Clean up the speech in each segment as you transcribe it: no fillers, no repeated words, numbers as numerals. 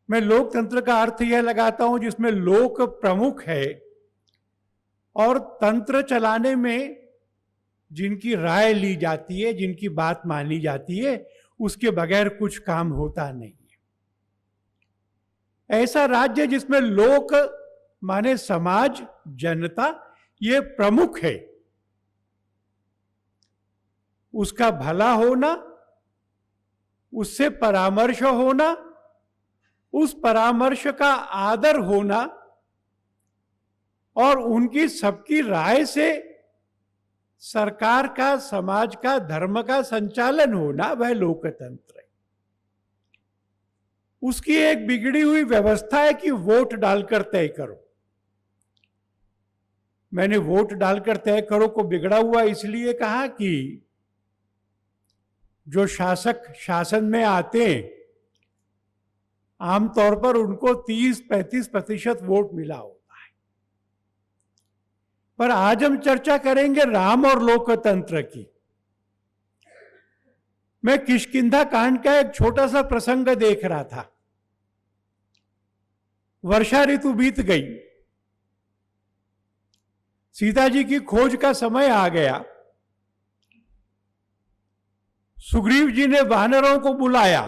मैं लोकतंत्र का अर्थ यह लगाता हूं जिसमें लोक प्रमुख है और तंत्र चलाने में जिनकी राय ली जाती है, जिनकी बात मानी जाती है, उसके बगैर कुछ काम होता नहीं है। ऐसा राज्य जिसमें लोक माने समाज, जनता, ये प्रमुख है, उसका भला होना, उससे परामर्श होना, उस परामर्श का आदर होना और उनकी सबकी राय से सरकार का, समाज का, धर्म का संचालन होना, वह लोकतंत्र है। उसकी एक बिगड़ी हुई व्यवस्था है कि वोट डालकर तय करो। मैंने वोट डालकर तय करो को बिगड़ा हुआ इसलिए कहा कि जो शासक शासन में आते हैं आमतौर पर उनको 30-35% वोट मिला होता है। पर आज हम चर्चा करेंगे राम और लोकतंत्र की। मैं किष्किंधा कांड का एक छोटा सा प्रसंग देख रहा था। वर्षा ऋतु बीत गई, सीता जी की खोज का समय आ गया। सुग्रीव जी ने वानरों को बुलाया,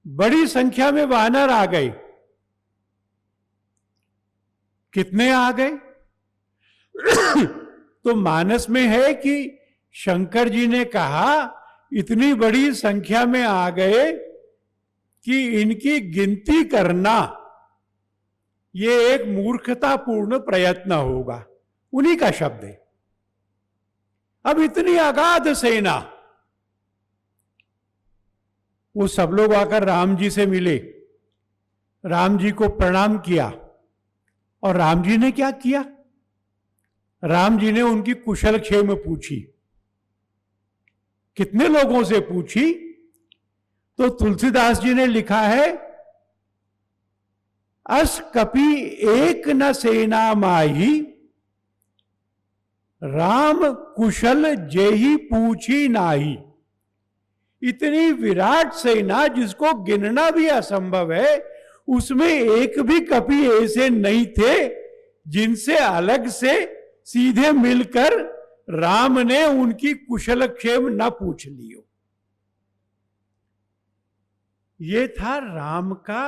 बड़ी संख्या में वानर आ गए। कितने आ गए? तो मानस में है कि शंकर जी ने कहा इतनी बड़ी संख्या में आ गए कि इनकी गिनती करना ये एक मूर्खतापूर्ण प्रयत्न होगा। उन्हीं का शब्द है। अब इतनी अगाध सेना, वो सब लोग आकर राम जी से मिले, राम जी को प्रणाम किया। और राम जी ने क्या किया? राम जी ने उनकी कुशल क्षेम पूछी। कितने लोगों से पूछी? तो तुलसीदास जी ने लिखा है, अस कपि एक न सेना माही, राम कुशल जेहि पूछी नाही। इतनी विराट सेना जिसको गिनना भी असंभव है, उसमें एक भी कपि ऐसे नहीं थे जिनसे अलग से सीधे मिलकर राम ने उनकी कुशल क्षेम न पूछ लियो। ये था राम का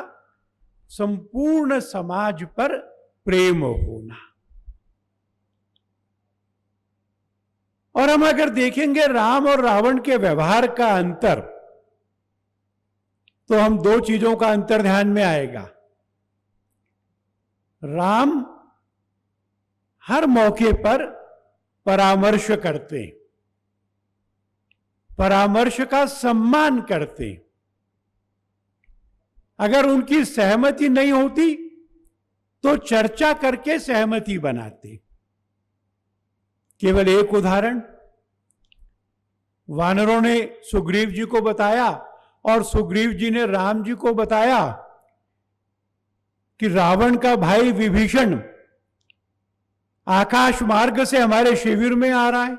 संपूर्ण समाज पर प्रेम होना। और हम अगर देखेंगे राम और रावण के व्यवहार का अंतर, तो हम दो चीजों का अंतर ध्यान में आएगा। राम हर मौके पर परामर्श करते, परामर्श का सम्मान करते। अगर उनकी सहमति नहीं होती तो चर्चा करके सहमति बनाते। केवल एक उदाहरण, वानरों ने सुग्रीव जी को बताया और सुग्रीव जी ने राम जी को बताया कि रावण का भाई विभीषण आकाश मार्ग से हमारे शिविर में आ रहा है।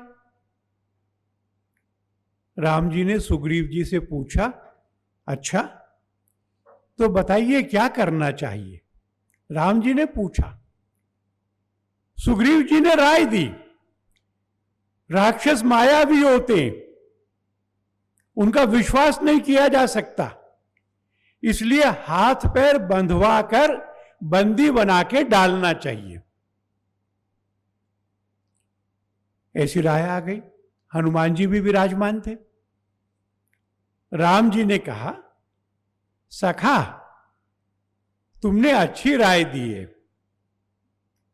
राम जी ने सुग्रीव जी से पूछा, अच्छा तो बताइए क्या करना चाहिए? राम जी ने पूछा, सुग्रीव जी ने राय दी। राक्षस मायावी होते, उनका विश्वास नहीं किया जा सकता, इसलिए हाथ पैर बंधवा कर बंदी बना के डालना चाहिए। ऐसी राय आ गई। हनुमान जी भी विराजमान थे। राम जी ने कहा, सखा तुमने अच्छी राय दी है,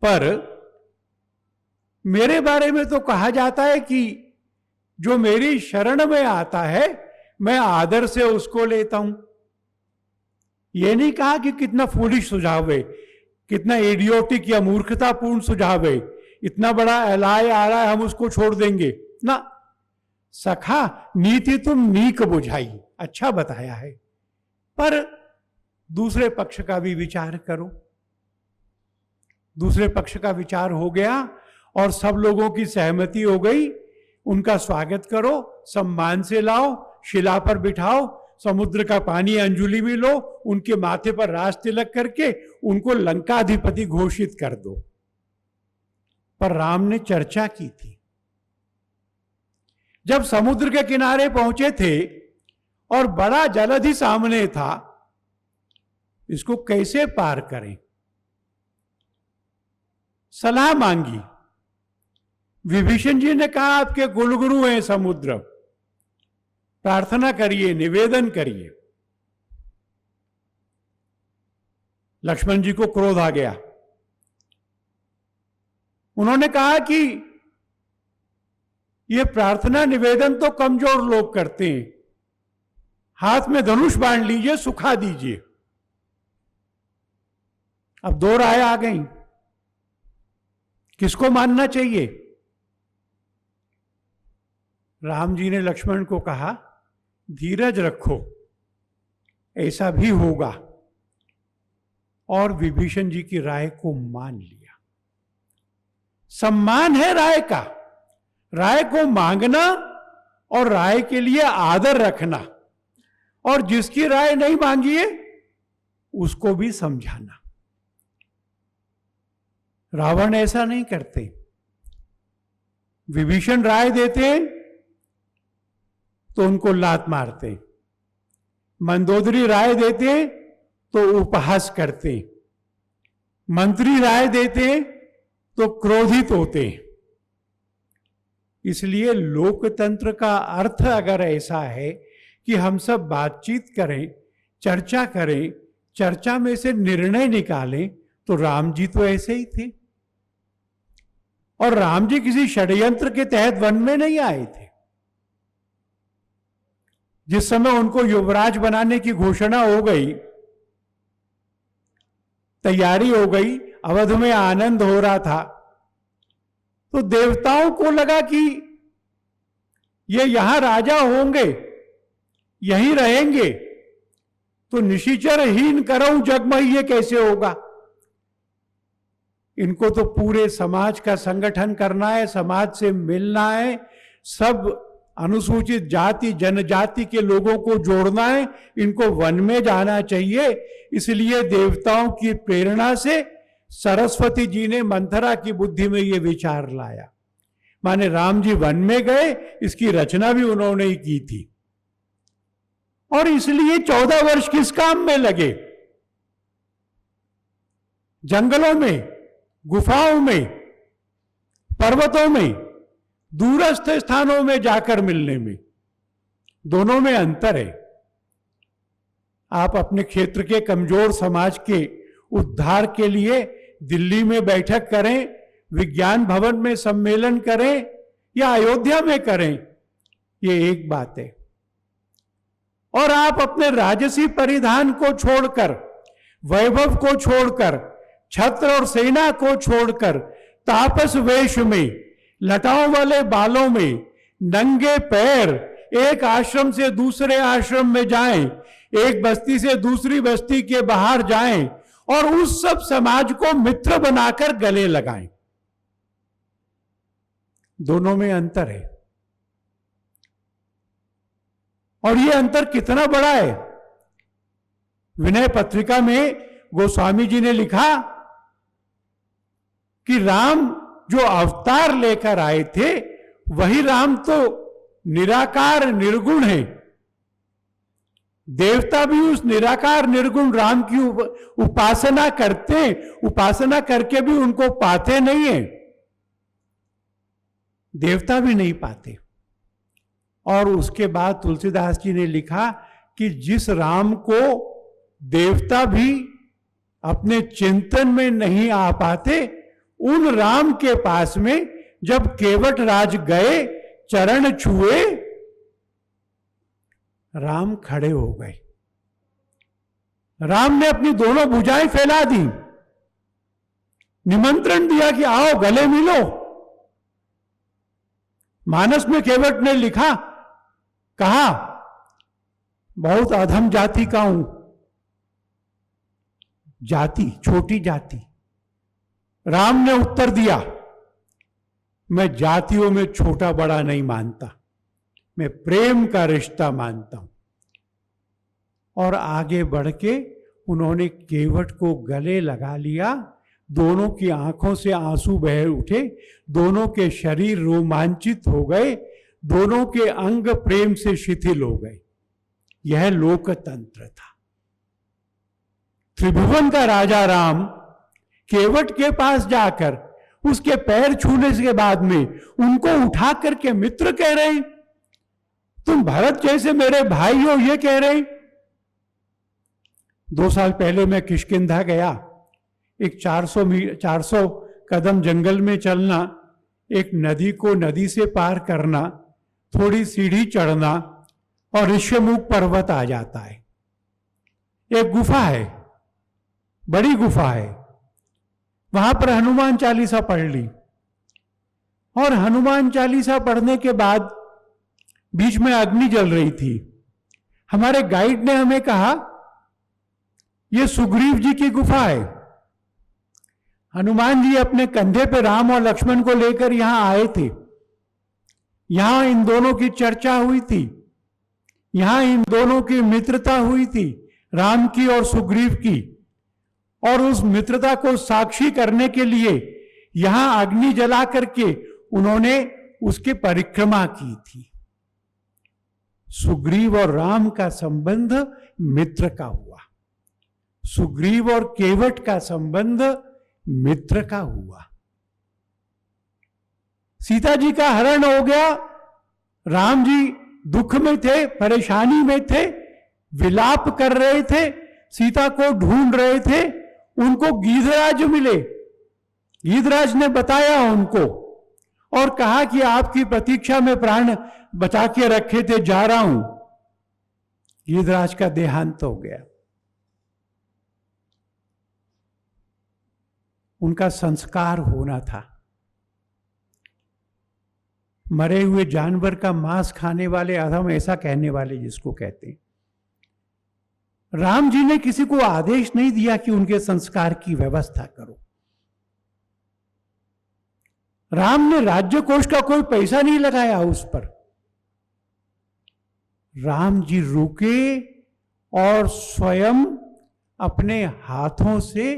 पर मेरे बारे में तो कहा जाता है कि जो मेरी शरण में आता है मैं आदर से उसको लेता हूं। यह नहीं कहा कि कितना फूलिश सुझाव है, कितना इडियोटिक या मूर्खतापूर्ण सुझाव है, इतना बड़ा एलाय आ रहा है हम उसको छोड़ देंगे ना। सखा नीति तुम नीक बुझाई, अच्छा बताया है, पर दूसरे पक्ष का भी विचार करो। दूसरे पक्ष का विचार हो गया और सब लोगों की सहमति हो गई। उनका स्वागत करो, सम्मान से लाओ, शिला पर बिठाओ, समुद्र का पानी अंजुलि में लो, उनके माथे पर राज तिलक करके उनको लंकाधिपति घोषित कर दो। पर राम ने चर्चा की थी। जब समुद्र के किनारे पहुंचे थे और बड़ा जलधि सामने था, इसको कैसे पार करें, सलाह मांगी। विभीषण जी ने कहा, आपके कुलगुरु हैं समुद्र, प्रार्थना करिए, निवेदन करिए। लक्ष्मण जी को क्रोध आ गया। उन्होंने कहा कि यह प्रार्थना निवेदन तो कमजोर लोग करते हैं, हाथ में धनुष बांध लीजिए, सुखा दीजिए। अब दो राय आ गई, किसको मानना चाहिए? राम जी ने लक्ष्मण को कहा, धीरज रखो, ऐसा भी होगा। और विभीषण जी की राय को मान लिया। सम्मान है राय का, राय को मांगना और राय के लिए आदर रखना, और जिसकी राय नहीं मांगी है उसको भी समझाना। रावण ऐसा नहीं करते। विभीषण राय देते तो उनको लात मारते, मंदोदरी राय देते तो उपहास करते, मंत्री राय देते तो क्रोधित होते। इसलिए लोकतंत्र का अर्थ अगर ऐसा है कि हम सब बातचीत करें, चर्चा करें, चर्चा में से निर्णय निकालें, तो राम जी तो ऐसे ही थे। और राम जी किसी षड्यंत्र के तहत वन में नहीं आए थे। जिस समय उनको युवराज बनाने की घोषणा हो गई, तैयारी हो गई, अवध में आनंद हो रहा था, तो देवताओं को लगा कि ये यहां राजा होंगे, यहीं रहेंगे, तो निशिचरहीन करऊं जगमई ये कैसे होगा? इनको तो पूरे समाज का संगठन करना है, समाज से मिलना है, सब अनुसूचित जाति जनजाति के लोगों को जोड़ना है, इनको वन में जाना चाहिए। इसलिए देवताओं की प्रेरणा से सरस्वती जी ने मंथरा की बुद्धि में ये विचार लाया। माने राम जी वन में गए, इसकी रचना भी उन्होंने ही की थी। और इसलिए 14 वर्ष किस काम में लगे? जंगलों में, गुफाओं में, पर्वतों में, दूरस्थ स्थानों में जाकर मिलने में। दोनों में अंतर है। आप अपने क्षेत्र के कमजोर समाज के उद्धार के लिए दिल्ली में बैठक करें, विज्ञान भवन में सम्मेलन करें या अयोध्या में करें, ये एक बात है। और आप अपने राजसी परिधान को छोड़कर, वैभव को छोड़कर, छत्र और सेना को छोड़कर तापस वेश में, लटाओं वाले बालों में, नंगे पैर एक आश्रम से दूसरे आश्रम में जाएं, एक बस्ती से दूसरी बस्ती के बाहर जाएं और उस सब समाज को मित्र बनाकर गले लगाएं। दोनों में अंतर है। और यह अंतर कितना बड़ा है? विनय पत्रिका में गोस्वामी जी ने लिखा कि राम जो अवतार लेकर आए थे, वही राम तो निराकार निर्गुण है। देवता भी उस निराकार निर्गुण राम की उपासना करते, उपासना करके भी उनको पाते नहीं है। देवता भी नहीं पाते। और उसके बाद तुलसीदास जी ने लिखा कि जिस राम को देवता भी अपने चिंतन में नहीं आ पाते, उन राम के पास में जब केवट राज गए, चरण छुए, राम खड़े हो गए। राम ने अपनी दोनों भुजाएं फैला दी, निमंत्रण दिया कि आओ गले मिलो। मानस में केवट ने लिखा, कहा बहुत अधम जाति का हूं, जाति, छोटी जाति। राम ने उत्तर दिया, मैं जातियों में छोटा बड़ा नहीं मानता, मैं प्रेम का रिश्ता मानता हूं। और आगे बढ़ के उन्होंने केवट को गले लगा लिया। दोनों की आंखों से आंसू बह उठे, दोनों के शरीर रोमांचित हो गए, दोनों के अंग प्रेम से शिथिल हो गए। यह लोकतंत्र था। त्रिभुवन का राजा राम केवट के पास जाकर उसके पैर छूने के बाद में उनको उठा करके मित्र कह रहे हैं, तुम भरत जैसे मेरे भाई हो, ये कह रहे हैं। 2 साल पहले मैं किष्किंधा गया। एक 400 कदम जंगल में चलना, एक नदी को नदी से पार करना, थोड़ी सीढ़ी चढ़ना और ऋष्यमुख पर्वत आ जाता है। एक गुफा है, बड़ी गुफा है, वहां पर हनुमान चालीसा पढ़ ली। और हनुमान चालीसा पढ़ने के बाद बीच में अग्नि जल रही थी। हमारे गाइड ने हमें कहा यह सुग्रीव जी की गुफा है। हनुमान जी अपने कंधे पे राम और लक्ष्मण को लेकर यहां आए थे। यहां इन दोनों की चर्चा हुई थी, यहां इन दोनों की मित्रता हुई थी, राम की और सुग्रीव की। और उस मित्रता को साक्षी करने के लिए यहां अग्नि जला करके उन्होंने उसकी परिक्रमा की थी। सुग्रीव और राम का संबंध मित्र का हुआ, सुग्रीव और केवट का संबंध मित्र का हुआ। सीता जी का हरण हो गया। राम जी दुख में थे, परेशानी में थे, विलाप कर रहे थे, सीता को ढूंढ रहे थे। उनको गीधराज मिले। गीधराज ने बताया उनको और कहा कि आपकी प्रतीक्षा में प्राण बचा के रखे थे, जा रहा हूं। गीधराज का देहांत हो गया। उनका संस्कार होना था। मरे हुए जानवर का मांस खाने वाले अधम, ऐसा कहने वाले जिसको कहते हैं। राम जी ने किसी को आदेश नहीं दिया कि उनके संस्कार की व्यवस्था करो। राम ने राज्य कोष का कोई पैसा नहीं लगाया उस पर। राम जी रुके और स्वयं अपने हाथों से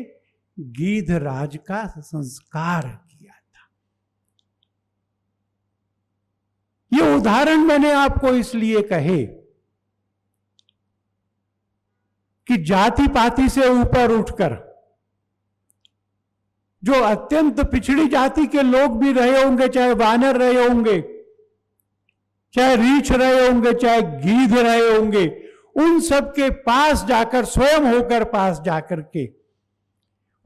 गीधराज का संस्कार किया था। ये उदाहरण मैंने आपको इसलिए कहे कि जाति पाति से ऊपर उठकर जो अत्यंत पिछड़ी जाति के लोग भी रहे होंगे, चाहे वानर रहे होंगे, चाहे रीछ रहे होंगे, चाहे गीध रहे होंगे, उन सब के पास जाकर, स्वयं होकर पास जाकर के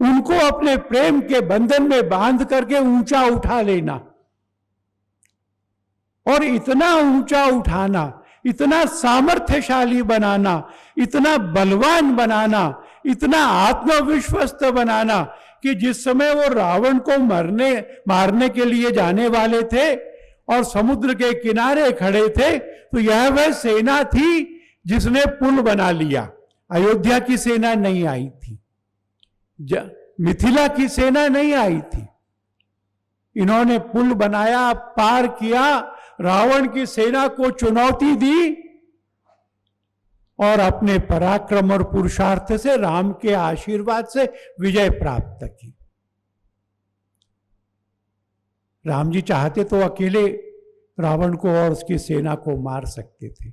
उनको अपने प्रेम के बंधन में बांध करके ऊंचा उठा लेना। और इतना ऊंचा उठाना, इतना सामर्थ्यशाली बनाना, इतना बलवान बनाना, इतना आत्मविश्वस्त बनाना कि जिस समय वो रावण को मारने के लिए जाने वाले थे और समुद्र के किनारे खड़े थे, तो यह वह सेना थी जिसने पुल बना लिया। अयोध्या की सेना नहीं आई थी, मिथिला की सेना नहीं आई थी। इन्होंने पुल बनाया, पार किया, रावण की सेना को चुनौती दी और अपने पराक्रम और पुरुषार्थ से, राम के आशीर्वाद से विजय प्राप्त की। राम जी चाहते तो अकेले रावण को और उसकी सेना को मार सकते थे।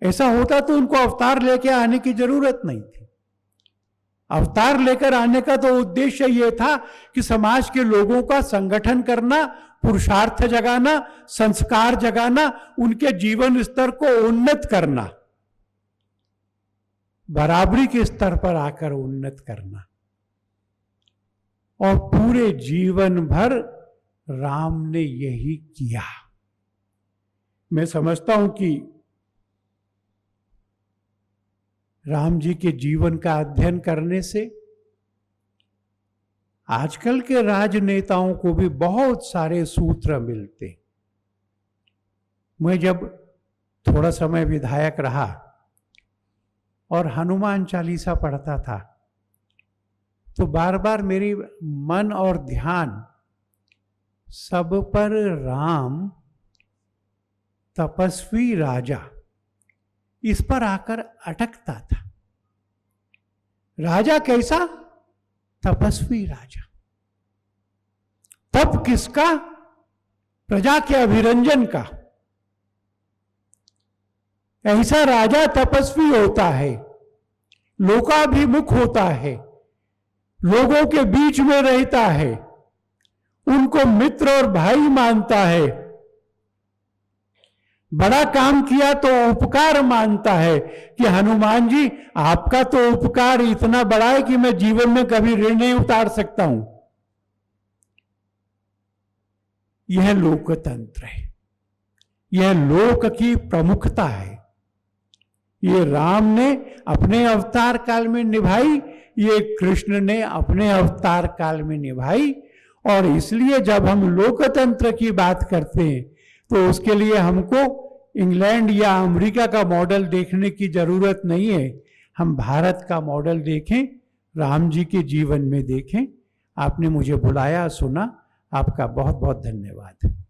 ऐसा होता तो उनको अवतार लेके आने की जरूरत नहीं थी। अवतार लेकर आने का तो उद्देश्य यह था कि समाज के लोगों का संगठन करना, पुरुषार्थ जगाना, संस्कार जगाना, उनके जीवन स्तर को उन्नत करना, बराबरी के स्तर पर आकर उन्नत करना। और पूरे जीवन भर राम ने यही किया। मैं समझता हूं कि राम जी के जीवन का अध्ययन करने से आजकल के राजनेताओं को भी बहुत सारे सूत्र मिलते। मैं जब थोड़ा समय विधायक रहा और हनुमान चालीसा पढ़ता था, तो बार बार मेरी मन और ध्यान सब पर राम तपस्वी राजा, इस पर आकर अटकता था। राजा कैसा? तपस्वी राजा। तप किसका? प्रजा के अभिरंजन का। ऐसा राजा तपस्वी होता है, लोकाभिमुख होता है, लोगों के बीच में रहता है, उनको मित्र और भाई मानता है, बड़ा काम किया तो उपकार मानता है कि हनुमान जी आपका तो उपकार इतना बड़ा है कि मैं जीवन में कभी ऋण नहीं उतार सकता हूं। यह लोकतंत्र है, यह लोक की प्रमुखता है। ये राम ने अपने अवतार काल में निभाई, ये कृष्ण ने अपने अवतार काल में निभाई। और इसलिए जब हम लोकतंत्र की बात करते हैं तो उसके लिए हमको इंग्लैंड या अमेरिका का मॉडल देखने की जरूरत नहीं है। हम भारत का मॉडल देखें, राम जी के जीवन में देखें। आपने मुझे बुलाया, सुना, आपका बहुत बहुत धन्यवाद।